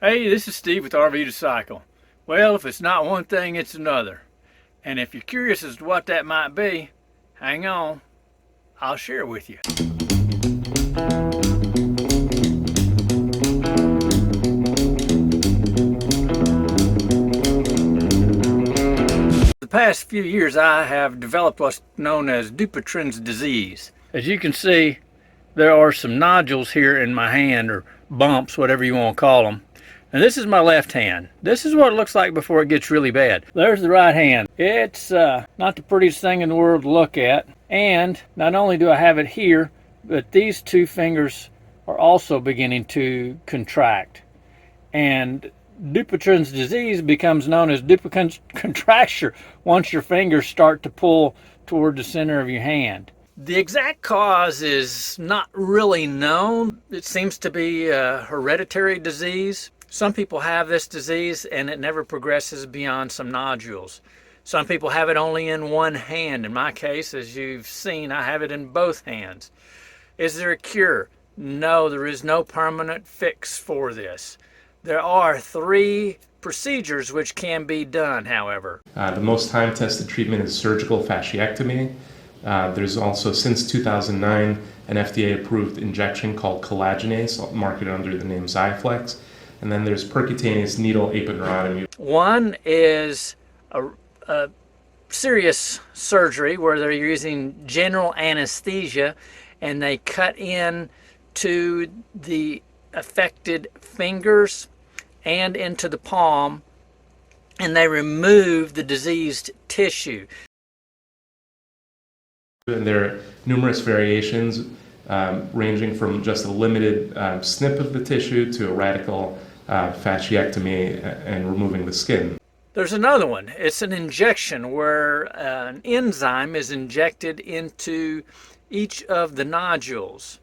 Hey, this is Steve with RV to Cycle. Well, if it's not one thing, it's another. And if you're curious as to what that might be, hang on, I'll share it with you. The past few years I have developed what's known as Dupuytrens disease. As you can see, there are some nodules here in my hand, or bumps, whatever you want to call them. And this is my left hand. This is what it looks like before it gets really bad. There's the right hand. It's not the prettiest thing in the world to look at. And not only do I have it here, but these two fingers are also beginning to contract. And Dupuytren's disease becomes known as Dupuytren's Contracture once your fingers start to pull toward the center of your hand. The exact cause is not really known. It seems to be a hereditary disease. Some people have this disease and it never progresses beyond some nodules. Some people have it only in one hand. In my case, as you've seen, I have it in both hands. Is there a cure? No, there is no permanent fix for this. There are 3 procedures which can be done, however. The most time-tested treatment is surgical fasciectomy. There's also, since 2009, an FDA-approved injection called collagenase, marketed under the name Xiaflex. And then there's percutaneous needle aponeurotomy. One is a serious surgery where they're using general anesthesia and they cut in to the affected fingers and into the palm, and they remove the diseased tissue. And there are numerous variations ranging from just a limited snip of the tissue to a radical fasciectomy and removing the skin. There's another one. It's an injection where an enzyme is injected into each of the nodules.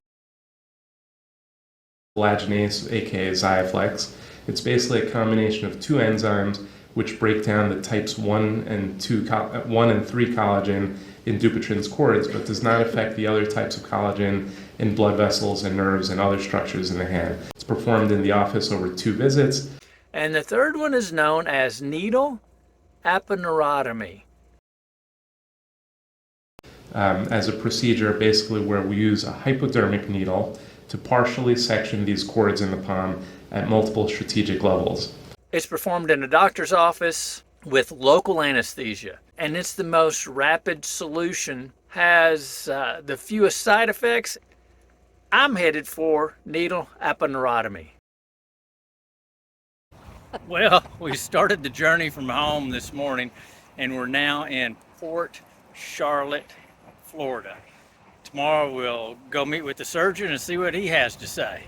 Collagenase, aka Xiaflex. It's basically a combination of 2 enzymes which break down the types 1 and 3 collagen in Dupuytren's cords, but does not affect the other types of collagen in blood vessels and nerves and other structures in the hand. It's performed in the office over 2 visits. And the third one is known as needle aponeurotomy. As a procedure basically where we use a hypodermic needle to partially section these cords in the palm at multiple strategic levels. It's performed in a doctor's office with local anesthesia, and it's the most rapid solution, has the fewest side effects. I'm headed for needle aponeurotomy. Well, we started the journey from home this morning and we're now in Port Charlotte, Florida. Tomorrow we'll go meet with the surgeon and see what he has to say.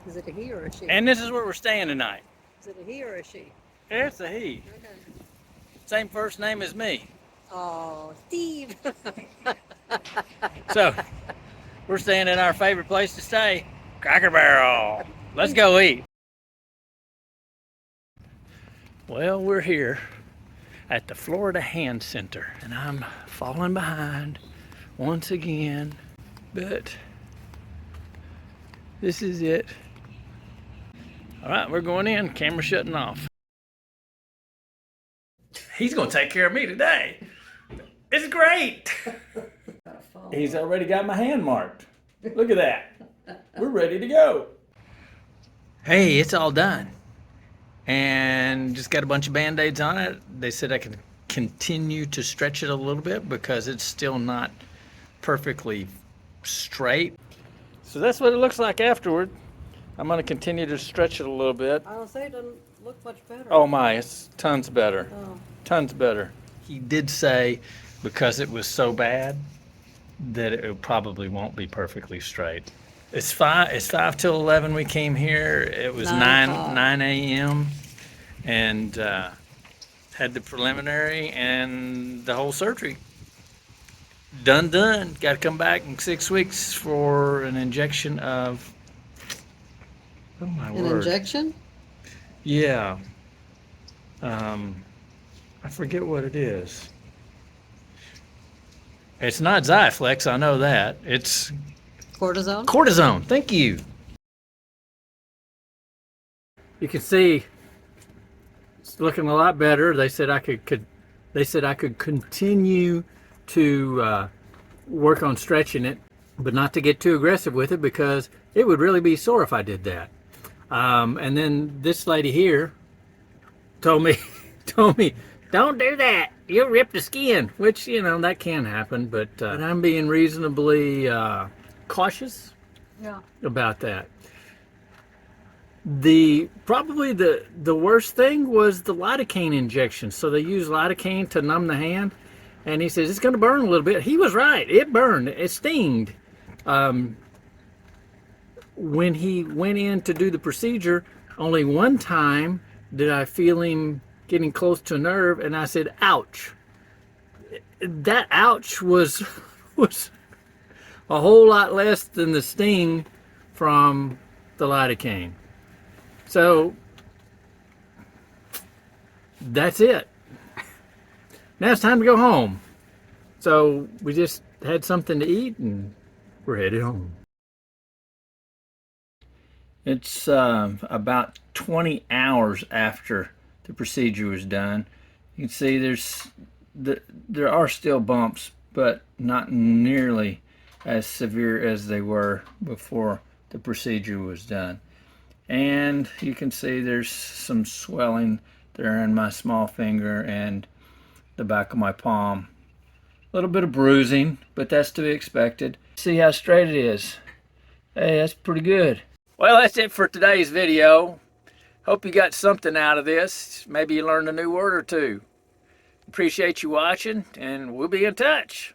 Is it a he or a she? And this is where we're staying tonight. Is it a he or a she? It's a he. Okay. Same first name as me. Oh, Steve. So, we're staying in our favorite place to stay, Cracker Barrel. Let's go eat. Well, we're here at the Florida Hand Center, and I'm falling behind once again, but this is it. All right, we're going in, camera shutting off. He's gonna take care of me today. It's great. He's already got my hand marked. Look at that. We're ready to go. Hey, it's all done. And just got a bunch of Band-Aids on it. They said I can continue to stretch it a little bit because it's still not perfectly straight. So that's what it looks like afterward. I'm gonna continue to stretch it a little bit. I'll say it doesn't look much better. Oh my, it's tons better. Oh. Tons better. He did say because it was so bad that it probably won't be perfectly straight. It's 5 till 11 we came here. It was 9 a.m. and had the preliminary and the whole surgery. Done. Got to come back in 6 weeks for an injection of, oh my word. An injection? Yeah. I forget what it is. It's not Xiaflex, I know that. It's Cortisone? cortisone. Thank you. you can see it's looking a lot better. They said I could continue to work on stretching it, but not to get too aggressive with it because it would really be sore if I did that. And then this lady here told me, don't do that. You'll rip the skin, which, you know, that can happen, but I'm being reasonably cautious about that. Probably the worst thing was the lidocaine injection. So they use lidocaine to numb the hand, and he says it's going to burn a little bit. He was right. It burned. It stinged. When he went in to do the procedure, only one time did I feel him getting close to a nerve, and I said, ouch. That ouch was a whole lot less than the sting from the lidocaine. So that's it. Now it's time to go home. So we just had something to eat and we're headed home. It's about 20 hours after the procedure was done. You can see there are still bumps, but not nearly as severe as they were before the procedure was done. And you can see there's some swelling there in my small finger and the back of my palm. A little bit of bruising, but that's to be expected. See how straight it is. Hey, that's pretty good. Well, that's it for today's video. Hope you got something out of this. Maybe you learned a new word or two. Appreciate you watching, and we'll be in touch.